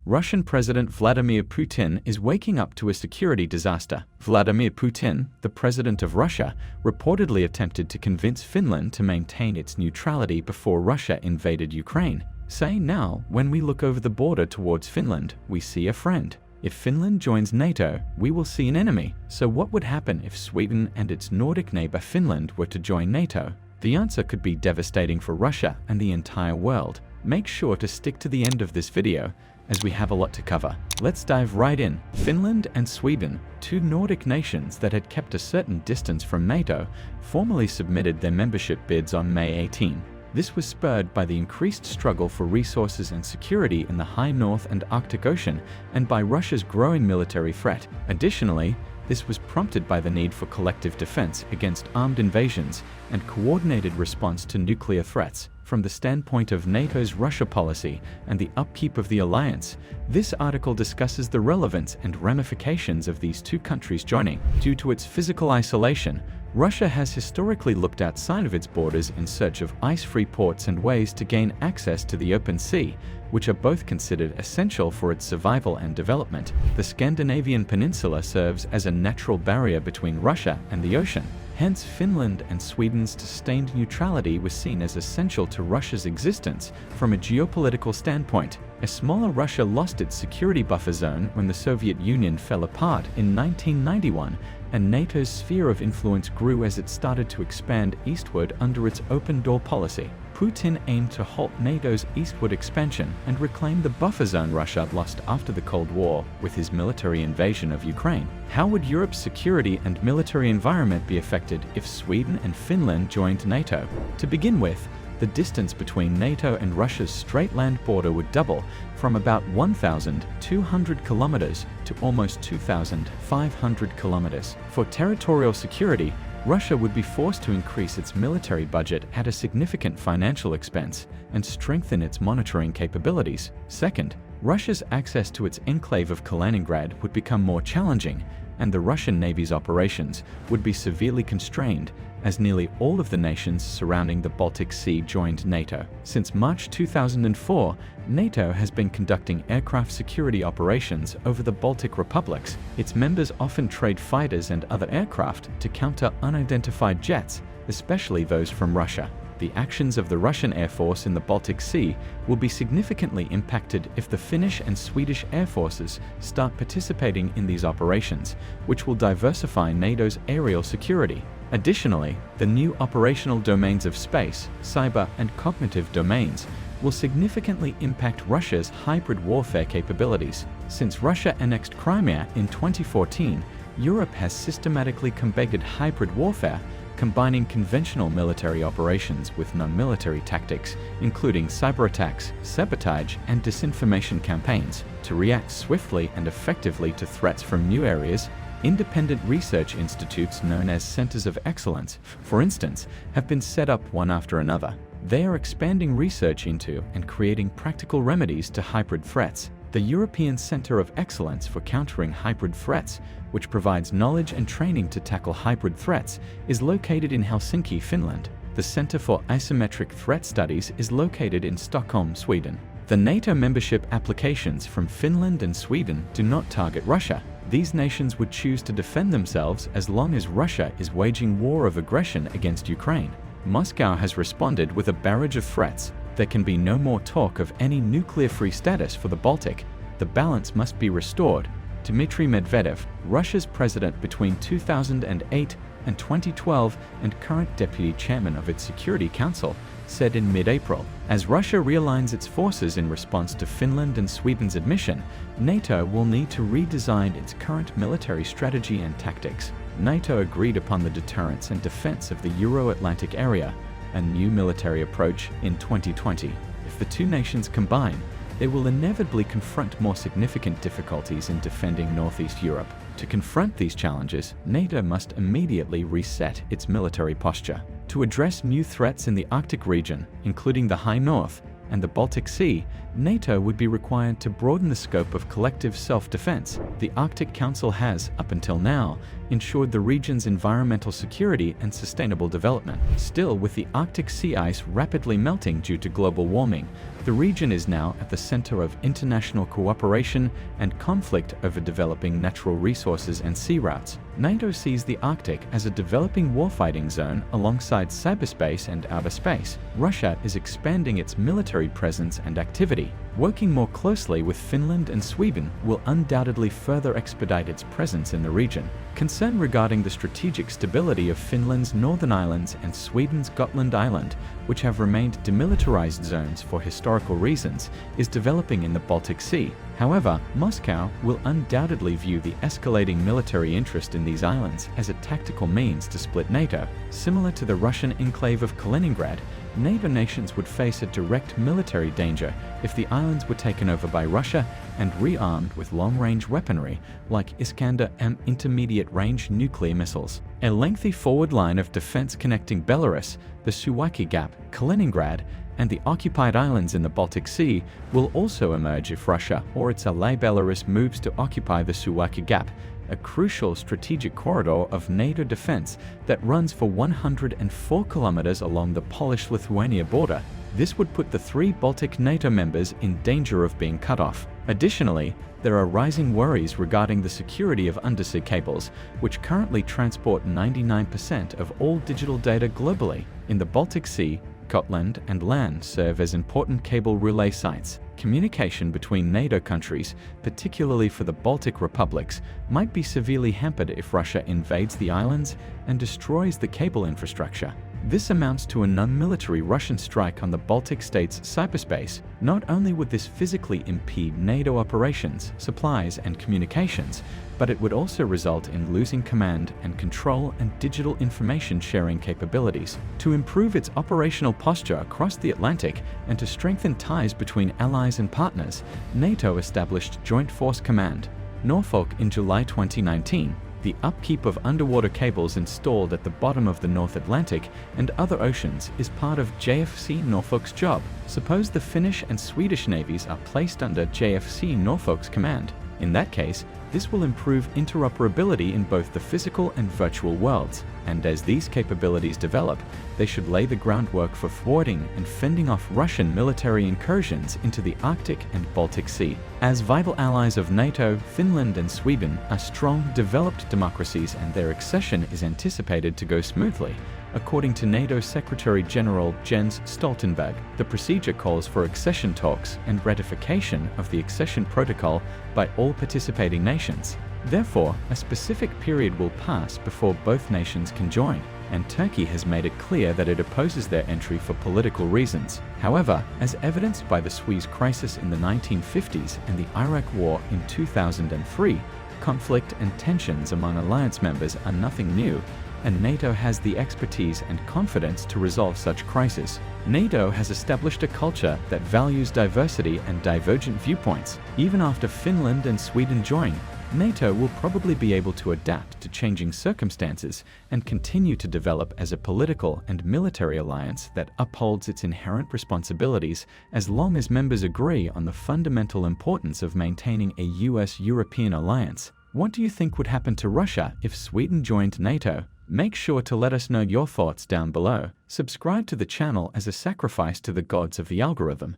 Russian President Vladimir Putin is waking up to a security disaster. Vladimir Putin, the president of Russia, reportedly attempted to convince Finland to maintain its neutrality before Russia invaded Ukraine, saying, "Now, when we look over the border towards Finland, we see a friend. If Finland joins NATO, we will see an enemy." So what would happen if Sweden and its Nordic neighbor Finland were to join NATO? The answer could be devastating for Russia and the entire world. Make sure to stick to the end of this video, as we have a lot to cover. Let's dive right in. Finland and Sweden, two Nordic nations that had kept a certain distance from NATO, formally submitted their membership bids on May 18. This was spurred by the increased struggle for resources and security in the high North and Arctic Ocean and by Russia's growing military threat. Additionally, this was prompted by the need for collective defense against armed invasions and coordinated response to nuclear threats. From the standpoint of NATO's Russia policy and the upkeep of the alliance, this article discusses the relevance and ramifications of these two countries joining. Due to its physical isolation, Russia has historically looked outside of its borders in search of ice-free ports and ways to gain access to the open sea, which are both considered essential for its survival and development. The Scandinavian peninsula serves as a natural barrier between Russia and the ocean. Hence, Finland and Sweden's sustained neutrality was seen as essential to Russia's existence from a geopolitical standpoint. A smaller Russia lost its security buffer zone when the Soviet Union fell apart in 1991, and NATO's sphere of influence grew as it started to expand eastward under its open-door policy. Putin aimed to halt NATO's eastward expansion and reclaim the buffer zone Russia lost after the Cold War with his military invasion of Ukraine. How would Europe's security and military environment be affected if Sweden and Finland joined NATO? To begin with, the distance between NATO and Russia's straight land border would double from about 1,200 kilometers to almost 2,500 kilometers. For territorial security, Russia would be forced to increase its military budget at a significant financial expense and strengthen its monitoring capabilities. Second, Russia's access to its enclave of Kaliningrad would become more challenging, and the Russian Navy's operations would be severely constrained as nearly all of the nations surrounding the Baltic Sea joined NATO. Since March 2004, NATO has been conducting aircraft security operations over the Baltic republics. Its members often trade fighters and other aircraft to counter unidentified jets, especially those from Russia. The actions of the Russian Air Force in the Baltic Sea will be significantly impacted if the Finnish and Swedish air forces start participating in these operations, which will diversify NATO's aerial security. Additionally, the new operational domains of space, cyber, and cognitive domains will significantly impact Russia's hybrid warfare capabilities. Since Russia annexed Crimea in 2014, Europe has systematically combated hybrid warfare, combining conventional military operations with non-military tactics, including cyber attacks, sabotage, and disinformation campaigns. To react swiftly and effectively to threats from new areas, independent research institutes known as Centers of Excellence, for instance, have been set up one after another. They are expanding research into and creating practical remedies to hybrid threats. The European Center of Excellence for Countering Hybrid Threats, which provides knowledge and training to tackle hybrid threats, is located in Helsinki, Finland. The Center for Asymmetric Threat Studies is located in Stockholm, Sweden. The NATO membership applications from Finland and Sweden do not target Russia. These nations would choose to defend themselves as long as Russia is waging war of aggression against Ukraine. Moscow has responded with a barrage of threats. There can be no more talk of any nuclear-free status for the Baltic. The balance must be restored. Dmitry Medvedev, Russia's president between 2008 and 2012 and current deputy chairman of its Security Council, said in mid-April, as Russia realigns its forces in response to Finland and Sweden's admission, NATO will need to redesign its current military strategy and tactics. NATO agreed upon the deterrence and defense of the Euro-Atlantic area, a new military approach, in 2020. If the two nations combine, they will inevitably confront more significant difficulties in defending Northeast Europe. To confront these challenges, NATO must immediately reset its military posture. To address new threats in the Arctic region, including the High North and the Baltic Sea, NATO would be required to broaden the scope of collective self-defense. The Arctic Council has, up until now, ensured the region's environmental security and sustainable development. Still, with the Arctic sea ice rapidly melting due to global warming, the region is now at the center of international cooperation and conflict over developing natural resources and sea routes. NATO sees the Arctic as a developing warfighting zone alongside cyberspace and outer space. Russia is expanding its military presence and activity. Working more closely with Finland and Sweden will undoubtedly further expedite its presence in the region. Concern regarding the strategic stability of Finland's Northern Islands and Sweden's Gotland Island, which have remained demilitarized zones for historical reasons, is developing in the Baltic Sea. However, Moscow will undoubtedly view the escalating military interest in these islands as a tactical means to split NATO. Similar to the Russian enclave of Kaliningrad, NATO nations would face a direct military danger if the islands were taken over by Russia and rearmed with long-range weaponry like Iskander-M intermediate-range nuclear missiles. A lengthy forward line of defense connecting Belarus, the Suwalki Gap, Kaliningrad, and the occupied islands in the Baltic Sea will also emerge if Russia or its ally Belarus moves to occupy the Suwalki Gap, a crucial strategic corridor of NATO defense that runs for 104 kilometers along the Polish-Lithuania border. This would put the three Baltic NATO members in danger of being cut off. Additionally, there are rising worries regarding the security of undersea cables, which currently transport 99% of all digital data globally. In the Baltic Sea, Gotland and land serve as important cable relay sites. Communication between NATO countries, particularly for the Baltic republics, might be severely hampered if Russia invades the islands and destroys the cable infrastructure. This amounts to a non-military Russian strike on the Baltic states' cyberspace. Not only would this physically impede NATO operations, supplies, and communications, but it would also result in losing command and control and digital information sharing capabilities. To improve its operational posture across the Atlantic and to strengthen ties between allies and partners, NATO established Joint Force Command, Norfolk, in July 2019. The upkeep of underwater cables installed at the bottom of the North Atlantic and other oceans is part of JFC Norfolk's job. Suppose the Finnish and Swedish navies are placed under JFC Norfolk's command. In that case, this will improve interoperability in both the physical and virtual worlds, and as these capabilities develop, they should lay the groundwork for thwarting and fending off Russian military incursions into the Arctic and Baltic Sea. As vital allies of NATO, Finland and Sweden are strong, developed democracies, and their accession is anticipated to go smoothly. According to NATO Secretary-General Jens Stoltenberg, the procedure calls for accession talks and ratification of the accession protocol by all participating nations. Therefore, a specific period will pass before both nations can join, and Turkey has made it clear that it opposes their entry for political reasons. However, as evidenced by the Suez Crisis in the 1950s and the Iraq War in 2003, conflict and tensions among alliance members are nothing new, and NATO has the expertise and confidence to resolve such crises. NATO has established a culture that values diversity and divergent viewpoints. Even after Finland and Sweden join, NATO will probably be able to adapt to changing circumstances and continue to develop as a political and military alliance that upholds its inherent responsibilities as long as members agree on the fundamental importance of maintaining a US-European alliance. What do you think would happen to Russia if Sweden joined NATO? Make sure to let us know your thoughts down below. Subscribe to the channel as a sacrifice to the gods of the algorithm.